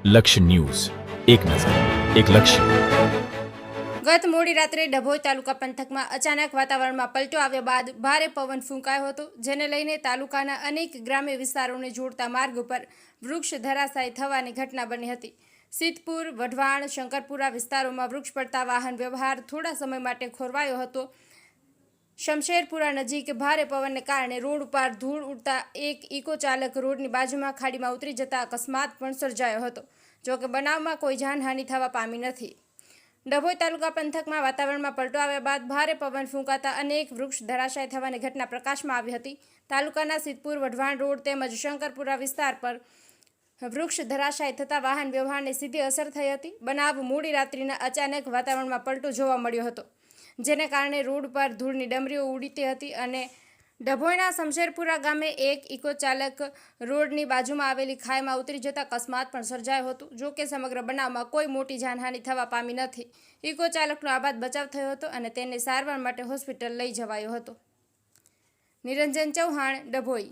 લક્ષ્ય ન્યૂઝ, એક નજર, એક લક્ષ્ય. ગત મોડી રાત્રે ડભોઈ તાલુકા પંથકમાં અચાનક વાતાવરણમાં પલટો આવ્યા બાદ ભારે પવન ફૂંકાયો હતો, જેને લઈને તાલુકાના અનેક ગ્રામ્ય વિસ્તારોને જોડતા માર્ગ ઉપર વૃક્ષ ધરાશાયી થવાની ઘટના બની હતી. સિદ્ધપુર, વઢવાણ, શંકરપુરા વિસ્તારોમાં વૃક્ષ પડતા વાહન વ્યવહાર થોડા સમય માટે ખોરવાયો હતો. શમશેરપુરા નજીક ભારે પવનને કારણે રોડ ઉપર ધૂળ ઉડતા એક ઇકો ચાલક રોડની બાજુમાં ખાડીમાં ઉતરી જતા અકસ્માત પણ સર્જાયો હતો. જોકે બનાવમાં કોઈ જાનહાનિ થવા પામી નથી. ડભોઈ તાલુકા પંથકમાં વાતાવરણમાં પલટો આવ્યા બાદ ભારે પવન ફૂંકાતા અનેક વૃક્ષ ધરાશાયી થવાની ઘટના પ્રકાશમાં આવી હતી. તાલુકાના સિદ્ધપુર, વઢવાણ રોડ તેમજ શંકરપુરા વિસ્તાર પર વૃક્ષ ધરાશાયી થતા વાહન વ્યવહારને સીધી અસર થઈ હતી. બનાવ મોડી રાત્રિના અચાનક વાતાવરણમાં પલટો જોવા મળ્યો હતો, જેને કારણે રોડ પર ધૂળની ડમરીઓ ઉડતી હતી અને ડભોઈના શમશેરપુરા ગામે એક ઇકો ચાલક રોડની બાજુમાં આવેલી ખાઈમાં ઉતરી જતા અકસ્માત પણ સર્જાયો હતો. જો કે સમગ્ર બનાવમાં કોઈ મોટી જાનહાનિ થવા પામી નથી. ઇકો ચાલકનો આબાદ બચાવ થયો હતો અને તેને સારવાર માટે હોસ્પિટલ લઈ જવાયો હતો. નિરંજન ચૌહાણ, ડભોઈ.